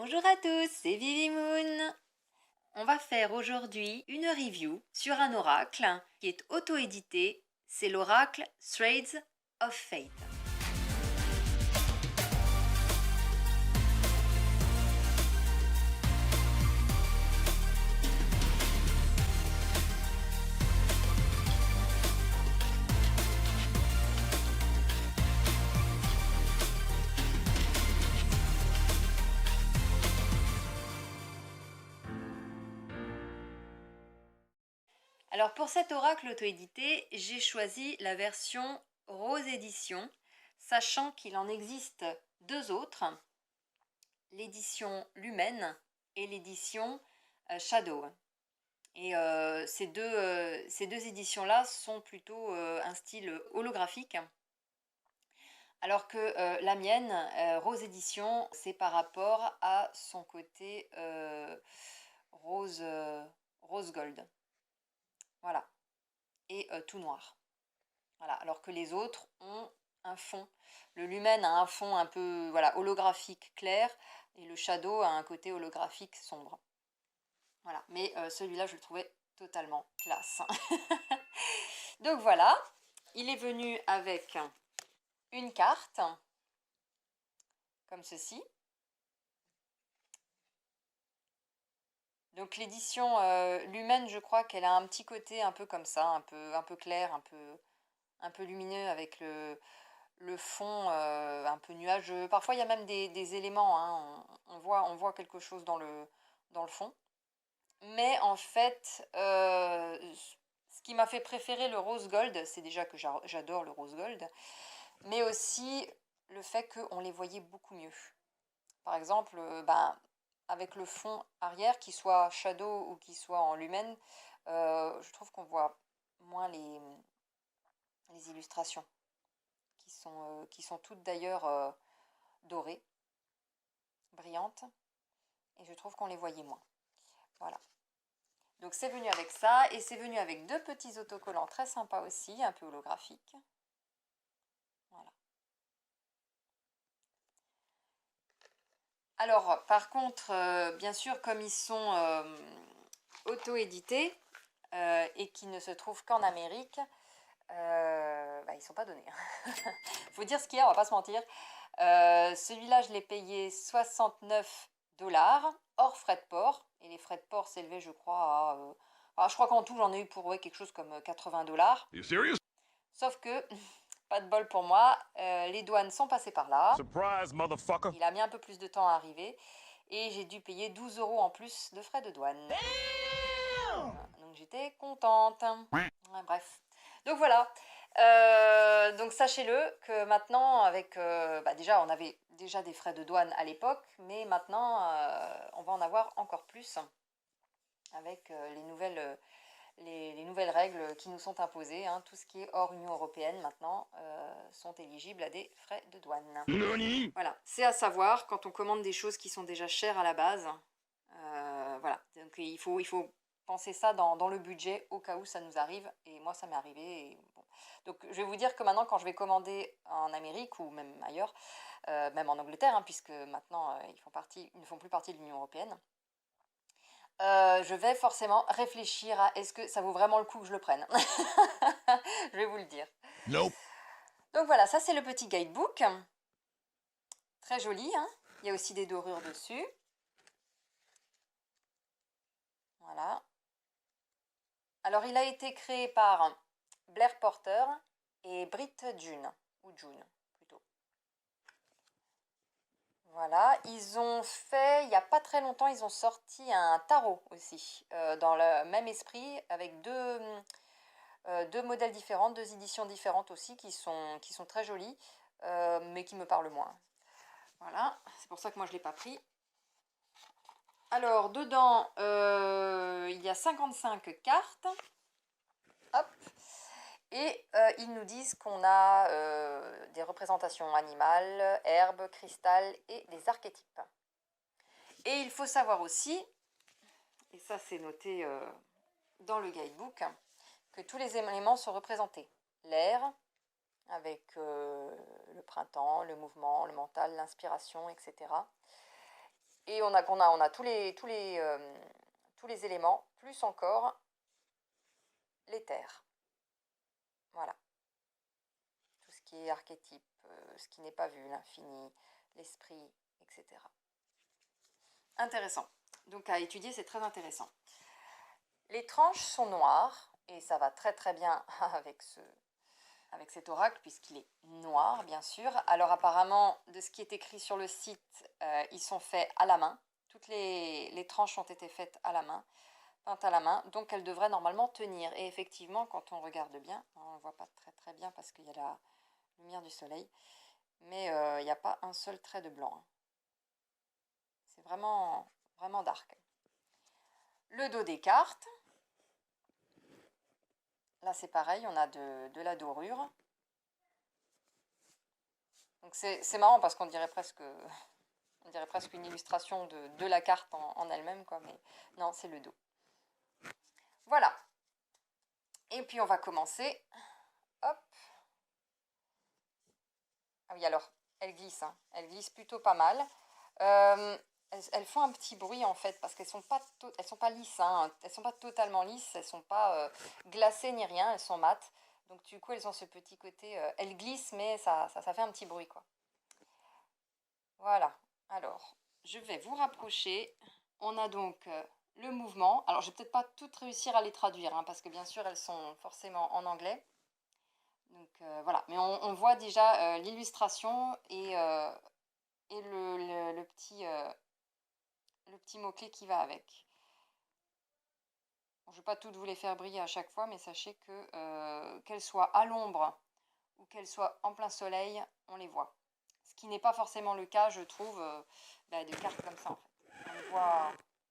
Bonjour à tous, c'est Vivi Moon. On va faire aujourd'hui une review sur un oracle qui est auto-édité. C'est l'oracle Threads of Fate. Alors pour cet oracle auto-édité, j'ai choisi la version Rose Édition, sachant qu'il en existe deux autres, l'édition Lumen et l'édition Shadow. Et ces deux éditions-là sont plutôt un style holographique, alors que la mienne, Rose Édition, c'est par rapport à son côté rose, rose gold. Voilà. Et tout noir. Voilà. Alors que les autres ont un fond. Le Lumen a un fond un peu voilà, holographique clair et le Shadow a un côté holographique sombre. Voilà. Mais celui-là, je le trouvais totalement classe. Donc voilà. Il est venu avec une carte, comme ceci. Donc l'édition Lumen, je crois qu'elle a un petit côté un peu comme ça, un peu clair, un peu lumineux avec le fond un peu nuageux. Parfois il y a même des éléments, hein, on voit quelque chose dans le fond. Mais en fait, ce qui m'a fait préférer le rose gold, c'est déjà que j'adore le rose gold, mais aussi le fait qu'on les voyait beaucoup mieux. Par exemple, avec le fond arrière, qu'il soit shadow ou qu'il soit en lumen, je trouve qu'on voit moins les illustrations, qui sont toutes d'ailleurs dorées, brillantes, et je trouve qu'on les voyait moins. Voilà. Donc c'est venu avec ça, et c'est venu avec deux petits autocollants très sympas aussi, un peu holographiques. Voilà. Alors, par contre, bien sûr, comme ils sont auto-édités et qui ne se trouvent qu'en Amérique, ils sont pas donnés. Faut dire ce qu'il y a, on va pas se mentir. Celui-là, je l'ai payé 69 $, hors frais de port. Et les frais de port s'élevaient, je crois, à... je crois qu'en tout, j'en ai eu pour quelque chose comme 80 $. Sauf que, pas de bol pour moi, les douanes sont passées par là. Surprise, motherfucker. Il a mis un peu plus de temps à arriver. Et j'ai dû payer 12 € en plus de frais de douane. Donc j'étais contente. Ouais, bref. Donc voilà. Donc sachez-le que maintenant, avec déjà on avait déjà des frais de douane à l'époque, mais maintenant on va en avoir encore plus avec les nouvelles règles qui nous sont imposées. Hein. Tout ce qui est hors Union européenne maintenant sont éligibles à des frais de douane. Nani? Voilà, c'est à savoir quand on commande des choses qui sont déjà chères à la base. Voilà, donc il faut penser ça dans le budget au cas où ça nous arrive. Et moi, ça m'est arrivé. Et bon. Donc je vais vous dire que maintenant, quand je vais commander en Amérique ou même ailleurs, même en Angleterre, hein, puisque maintenant ils ne font plus partie de l'Union européenne, je vais forcément réfléchir à est-ce que ça vaut vraiment le coup que je le prenne. Je vais vous le dire. Nope. Donc voilà, ça c'est le petit guidebook. Très joli, hein. Il y a aussi des dorures dessus. Voilà. Alors il a été créé par Blair Porter et Britt June, ou June plutôt. Voilà, ils ont fait, il n'y a pas très longtemps, ils ont sorti un tarot aussi, dans le même esprit, avec deux modèles différents, deux éditions différentes aussi, qui sont très jolies, mais qui me parlent moins. Voilà, c'est pour ça que moi je ne l'ai pas pris. Alors, dedans, il y a 55 cartes. Hop. Et ils nous disent qu'on a des représentations animales, herbes, cristal et des archétypes. Et il faut savoir aussi, et ça c'est noté dans le guidebook, que tous les éléments sont représentés. L'air, avec le printemps, le mouvement, le mental, l'inspiration, etc. Et on a tous les éléments, plus encore l'éther. Voilà. Tout ce qui est archétype, ce qui n'est pas vu, l'infini, l'esprit, etc. Intéressant. Donc à étudier, c'est très intéressant. Les tranches sont noires, et ça va très très bien avec cet oracle, puisqu'il est noir, bien sûr. Alors apparemment, de ce qui est écrit sur le site, ils sont faits à la main. Toutes les tranches ont été faites à la main, peintes à la main, donc elles devraient normalement tenir. Et effectivement, quand on regarde bien, on ne voit pas très très bien parce qu'il y a la lumière du soleil, mais il n'y a pas un seul trait de blanc. C'est vraiment, vraiment dark. Le dos des cartes. Là, c'est pareil, on a de la dorure. Donc c'est marrant parce qu'on dirait presque une illustration de la carte en elle-même, quoi, mais non, c'est le dos. Voilà. Et puis on va commencer. Hop. Ah oui, alors, elles glissent, hein. Elles glissent plutôt pas mal. Elles font un petit bruit en fait, parce qu'elles sont pas lisses, hein. Elles sont pas totalement lisses, elles sont pas glacées ni rien, elles sont mates. Donc du coup, elles ont ce petit côté, elles glissent, mais ça fait un petit bruit, quoi. Voilà. Alors, je vais vous rapprocher. On a donc le mouvement. Alors, je vais peut-être pas toutes réussir à les traduire, hein, parce que bien sûr, elles sont forcément en anglais. Donc voilà, mais on voit déjà l'illustration et le petit mot-clé qui va avec. Bon, je ne vais pas toutes vous les faire briller à chaque fois, mais sachez que qu'elles soient à l'ombre ou qu'elles soient en plein soleil, on les voit. Ce qui n'est pas forcément le cas, je trouve, de cartes comme ça en fait.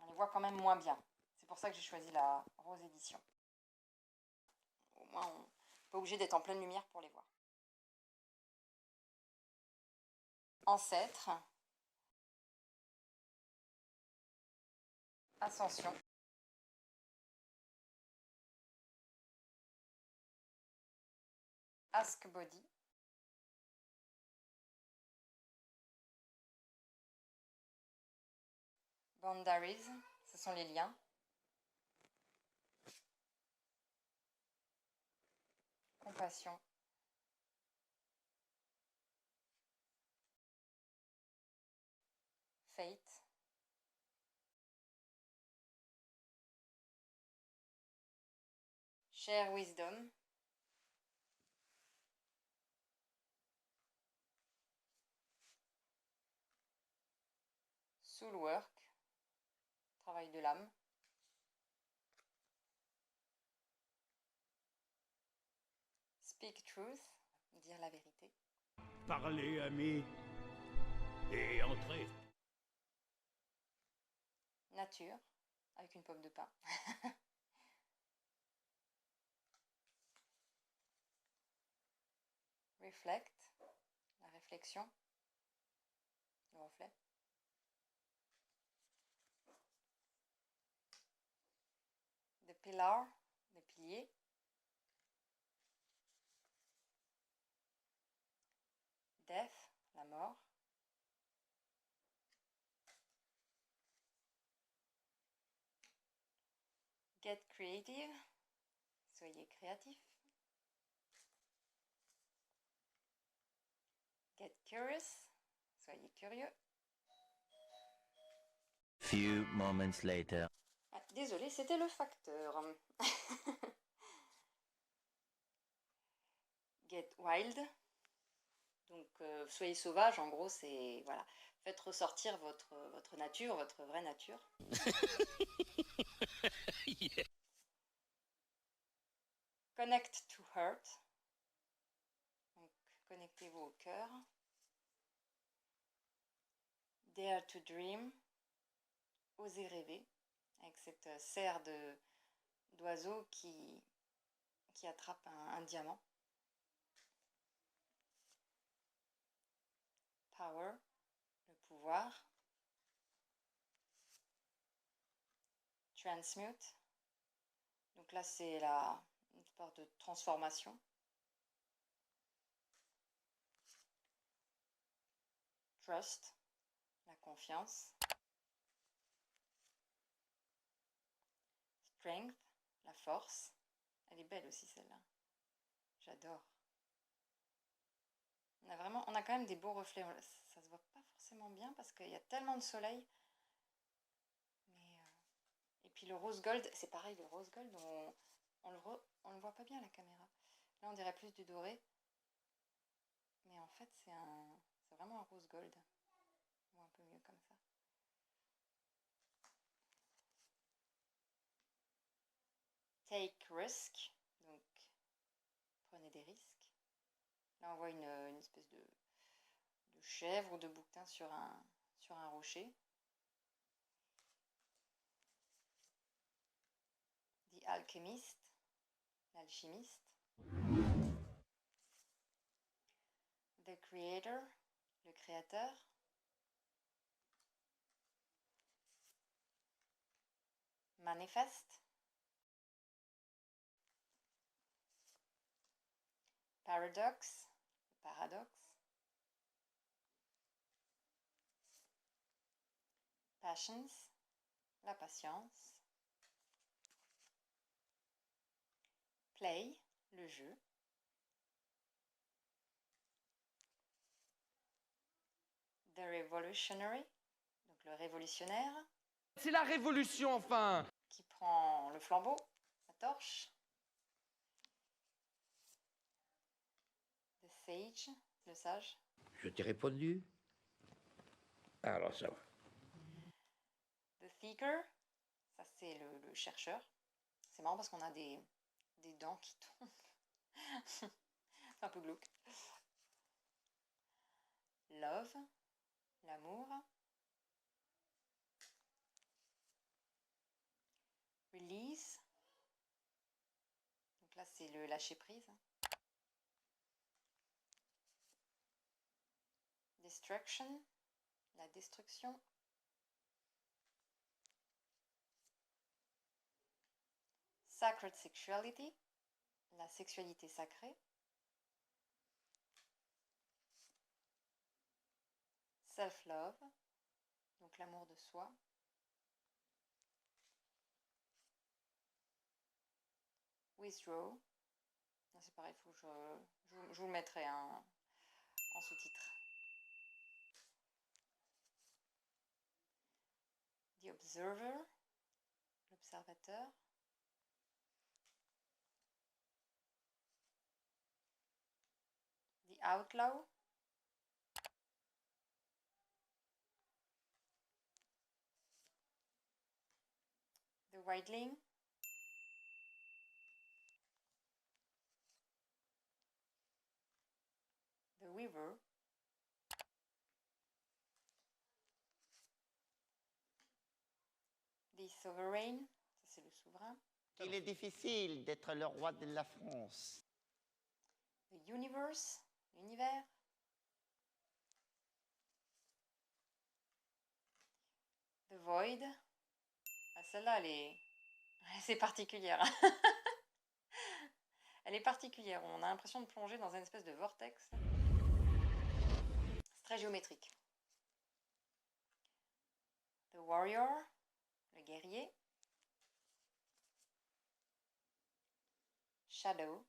On les voit quand même moins bien. C'est pour ça que j'ai choisi la rose édition. Au moins, on n'est pas obligé d'être en pleine lumière pour les voir. Ancêtre, ascension, ask body, boundaries, ce sont les liens, compassion, fate, share wisdom, soul work, travail de l'âme, speak truth, dire la vérité, Parlez, amis, et entrez. nature, avec une pomme de pin, reflect, la réflexion, le reflet, the pillar, le pilier, death, la mort, get creative, soyez créatif, get curious, soyez curieux. Few moments later. Ah, désolé, c'était le facteur. Get wild. Donc, soyez sauvage, en gros, c'est, voilà, faites ressortir votre nature, votre vraie nature. Yeah. Connect to heart. Donc, connectez-vous au cœur. Dare to dream. Osez rêver. Avec cette serre d'oiseau qui attrape un diamant. Power, le pouvoir. Transmute. Donc là, c'est une sorte de transformation. Trust, la confiance. Strength, la force. Elle est belle aussi celle-là. J'adore. On a quand même des beaux reflets. Ça se voit pas forcément bien parce qu'il y a tellement de soleil. Mais et puis le rose gold, c'est pareil, le rose gold, on le voit pas bien à la caméra. Là, on dirait plus du doré. Mais en fait, c'est vraiment un rose gold. On voit un peu mieux comme ça. Take risk, donc prenez des risques. Là, on voit une espèce de chèvre ou de bouquetin sur un rocher. The Alchemist, l'alchimiste. The Creator, le créateur. Manifest. Paradox, le paradoxe. Patience, la patience. Play, le jeu. The Revolutionary, donc le révolutionnaire. C'est la révolution, enfin! Qui prend le flambeau, la torche. The Sage, le sage. Je t'ai répondu. Alors ça va. The Seeker, ça c'est le chercheur. C'est marrant parce qu'on a des dents qui tombent. C'est un peu glauque. Love, l'amour. Release. Donc là, c'est le lâcher prise. Destruction, la destruction. Sacred sexuality, la sexualité sacrée. Self-love, donc l'amour de soi. Withdraw, c'est pareil, faut que je vous le mettrai en sous-titre. The Observer, l'observateur. The Outlaw. The Wildling. The Weaver. The Sovereign, ça c'est le souverain. Il est difficile d'être le roi de la France. The Universe, l'univers. The Void. Ah, celle-là, c'est particulière. Elle est particulière. On a l'impression de plonger dans une espèce de vortex. C'est très géométrique. The Warrior, le guerrier. Shadow,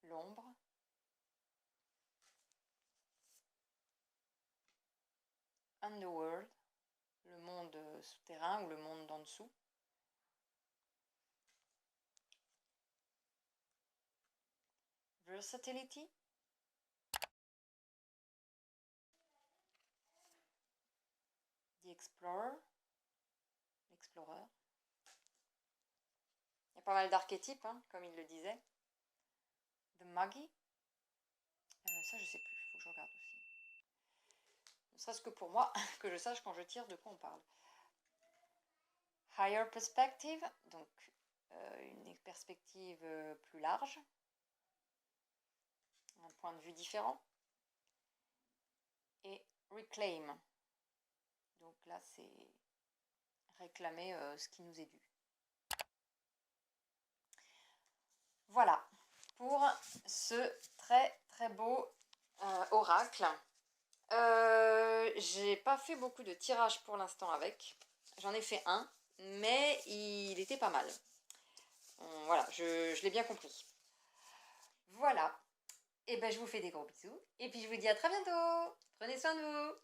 l'ombre. Underworld, le monde souterrain ou le monde d'en dessous. Versatility. The Explorer, l'explorer. Il y a pas mal d'archétypes, hein, comme il le disait. The Muggy. Ça, je sais plus, il faut que je regarde aussi. Ne serait-ce que pour moi, que je sache quand je tire de quoi on parle. Higher Perspective, donc une perspective plus large. Un point de vue différent. Et Reclaim. Donc là, c'est réclamer ce qui nous est dû. Voilà pour ce très très beau oracle. J'ai pas fait beaucoup de tirages pour l'instant avec. J'en ai fait un, mais il était pas mal. Voilà, je l'ai bien compris. Voilà. Et ben je vous fais des gros bisous. Et puis je vous dis à très bientôt. Prenez soin de vous.